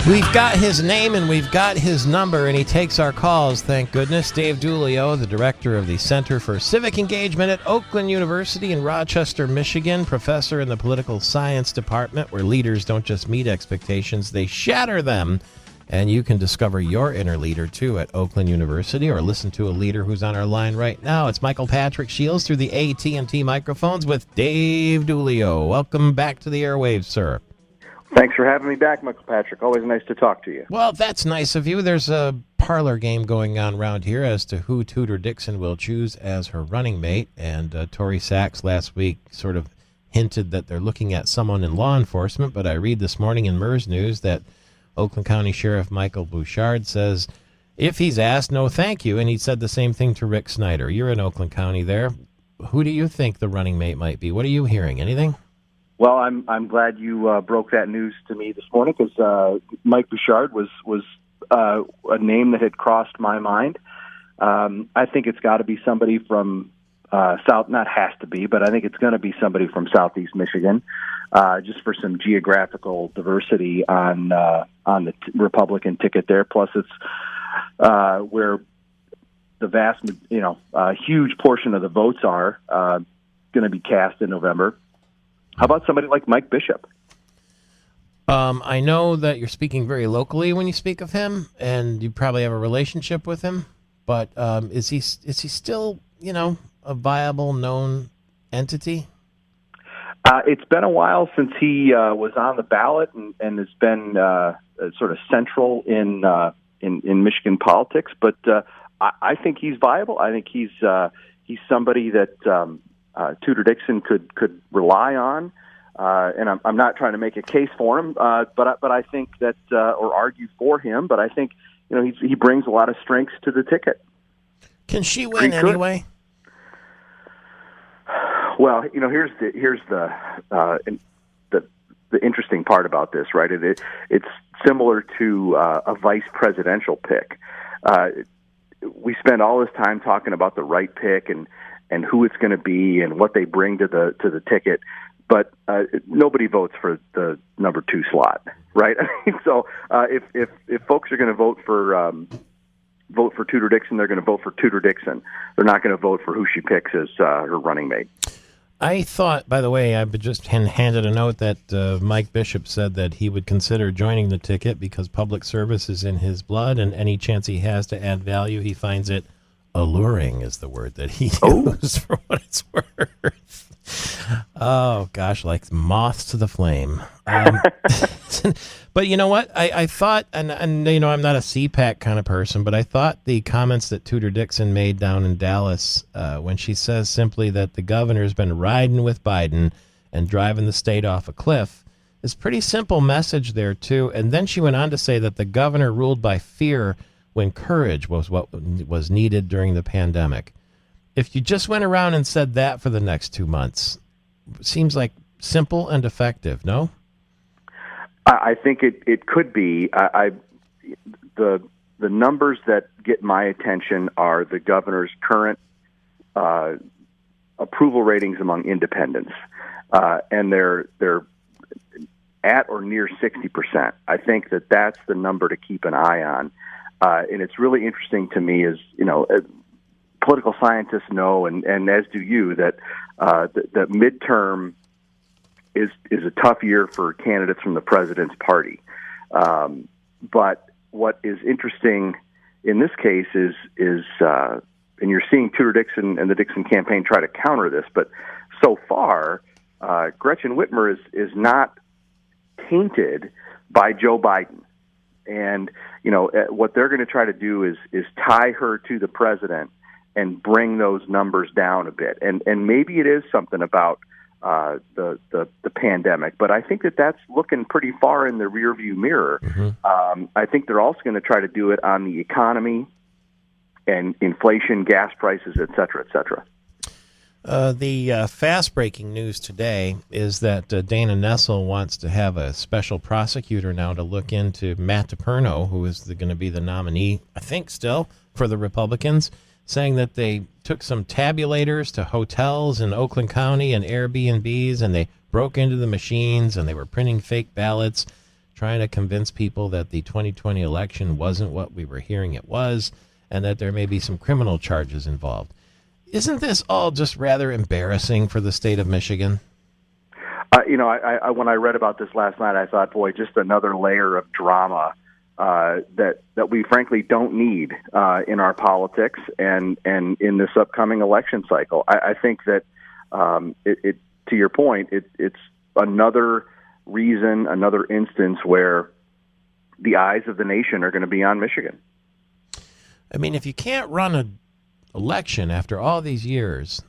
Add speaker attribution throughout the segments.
Speaker 1: We've got his name and we've got his number, and he takes our calls, thank goodness. Dave Dulio, the director of the Center for Civic Engagement at Oakland University in Rochester, Michigan, professor in the Political Science Department, where leaders don't just meet expectations, they shatter them. And you can discover your inner leader, too, at Oakland University, or listen to a leader who's on our line right now. It's Michael Patrick Shields through the AT&T microphones with Dave Dulio. Welcome back to the airwaves, sir.
Speaker 2: Thanks for having me back, Michael Patrick. Always nice to talk to you.
Speaker 1: Well, that's nice of you. There's a parlor game going on around here as to who Tudor Dixon will choose as her running mate. And Tory Sachs last week sort of hinted that they're looking at someone in law enforcement. But I read this morning in MERS News that Oakland County Sheriff Michael Bouchard says, if he's asked, no thank you. And he said the same thing to Rick Snyder. You're in Oakland County there. Who do you think the running mate might be? What are you hearing? Anything?
Speaker 2: Well, I'm glad you broke that news to me this morning, because Mike Bouchard was a name that had crossed my mind. I think it's got to be somebody from not has to be, but I think it's going to be somebody from Southeast Michigan, just for some geographical diversity on the Republican ticket there. Plus, it's where the vast, huge portion of the votes are going to be cast in November. How about somebody like Mike Bishop?
Speaker 1: I know that you're speaking very locally when you speak of him, and you probably have a relationship with him. But is he still, a viable, known entity?
Speaker 2: It's been a while since he was on the ballot and has been sort of central in Michigan politics. But I think he's viable. I think he's somebody that Tudor Dixon could rely on, and I'm not trying to make a case for him, but I think that or argue for him. But I think he brings a lot of strengths to the ticket.
Speaker 1: Can she win anyway?
Speaker 2: Well, here's the interesting part about this, right? It's similar to a vice presidential pick. We spend all this time talking about the right pick and who it's going to be and what they bring to the ticket, but nobody votes for the number 2 slot, right? So if folks are going to vote for Tudor Dixon, they're going to vote for Tudor Dixon. They're not going to vote for who she picks as her running mate.
Speaker 1: I thought, by the way, I just handed a note that Mike Bishop said that he would consider joining the ticket because public service is in his blood, and any chance he has to add value, he finds it alluring, is the word that he used, for what it's worth. Oh, gosh, like moths to the flame. But you know what? I thought, and I'm not a CPAC kind of person, but I thought the comments that Tudor Dixon made down in Dallas when she says simply that the governor's been riding with Biden and driving the state off a cliff is a pretty simple message there, too. And then she went on to say that the governor ruled by fear when courage was what was needed during the pandemic. If you just went around and said that for the next 2 months, it seems like simple and effective, no?
Speaker 2: I think it could be. The numbers that get my attention are the governor's current approval ratings among independents, and they're at or near 60%. I think that's the number to keep an eye on, and it's really interesting to me. Is political scientists know, and as do you, that the midterm is a tough year for candidates from the president's party. But what is interesting in this case is and you're seeing Tudor Dixon and the Dixon campaign try to counter this, but so far, Gretchen Whitmer is not tainted by Joe Biden. And, what they're going to try to do is tie her to the president and bring those numbers down a bit. And maybe it is something about the pandemic, but I think that's looking pretty far in the rearview mirror. Mm-hmm. I think they're also going to try to do it on the economy and inflation, gas prices, et cetera, et cetera.
Speaker 1: The fast-breaking news today is that Dana Nessel wants to have a special prosecutor now to look into Matt DePerno, who is going to be the nominee, I think still, for the Republicans, saying that they took some tabulators to hotels in Oakland County and Airbnbs, and they broke into the machines, and they were printing fake ballots, trying to convince people that the 2020 election wasn't what we were hearing it was, and that there may be some criminal charges involved. Isn't this all just rather embarrassing for the state of Michigan?
Speaker 2: I when I read about this last night, I thought, boy, just another layer of drama that we frankly don't need in our politics and in this upcoming election cycle. I think that it to your point, it's another reason, another instance where the eyes of the nation are going to be on Michigan.
Speaker 1: I mean, if you can't run an election after all these years,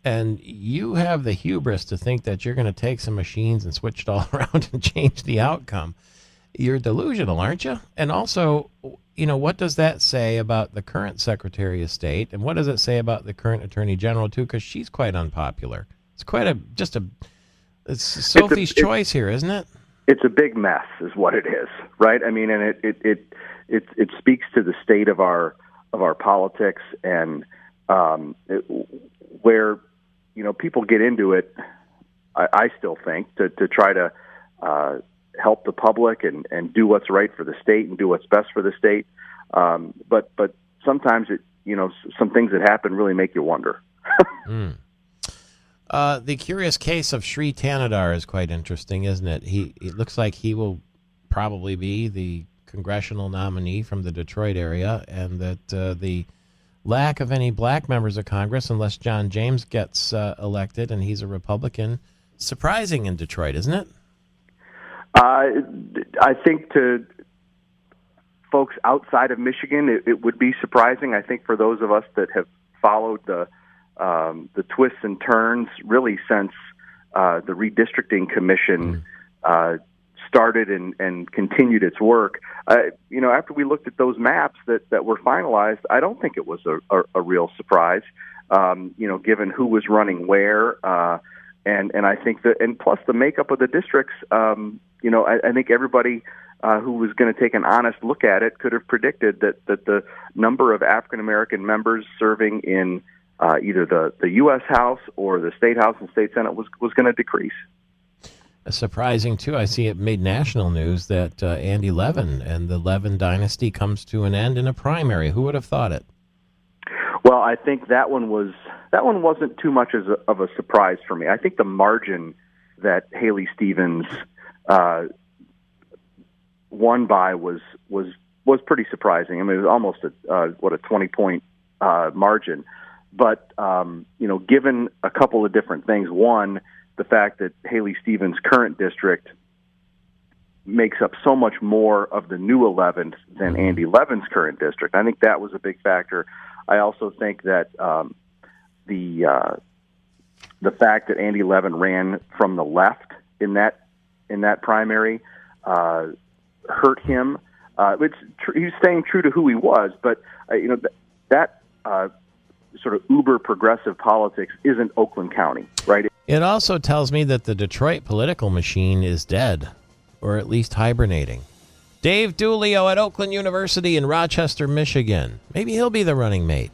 Speaker 1: and you have the hubris to think that you're going to take some machines and switch it all around and change the outcome, you're delusional, aren't you? And also, what does that say about the current Secretary of State? And what does it say about the current Attorney General, too? Because she's quite unpopular. It's quite it's Sophie's choice here, isn't it?
Speaker 2: It's a big mess, is what it is, right? I mean, and it speaks to the state of our politics and where people get into it. I still think to try to help the public and do what's right for the state and do what's best for the state. But sometimes some things that happen really make you wonder.
Speaker 1: The curious case of Sri Tanadar is quite interesting, isn't it? It looks like he will probably be the congressional nominee from the Detroit area, and that the lack of any black members of Congress, unless John James gets elected and he's a Republican, surprising in Detroit, isn't it?
Speaker 2: I think to folks outside of Michigan, it would be surprising. I think for those of us that have followed the twists and turns really since the redistricting commission started and continued its work. After we looked at those maps that were finalized, I don't think it was a real surprise. Given who was running where, and I think that, and plus the makeup of the districts. I think everybody who was going to take an honest look at it could have predicted that the number of African American members serving in either the U.S. House or the State House and State Senate was going to decrease.
Speaker 1: Surprising, too. I see it made national news that Andy Levin and the Levin dynasty comes to an end in a primary. Who would have thought it?
Speaker 2: Well, I think that one wasn't too much of a surprise for me. I think the margin that Haley Stevens won by was pretty surprising. I mean, it was almost a 20-point margin. But given a couple of different things, one, the fact that Haley Stevens' current district makes up so much more of the new 11th than Andy Levin's current district. I think that was a big factor. I also think that the fact that Andy Levin ran from the left in that primary hurt him. He's staying true to who he was, but that sort of uber progressive politics isn't Oakland County, right?
Speaker 1: It also tells me that the Detroit political machine is dead, or at least hibernating. Dave Dulio at Oakland University in Rochester, Michigan. Maybe he'll be the running mate.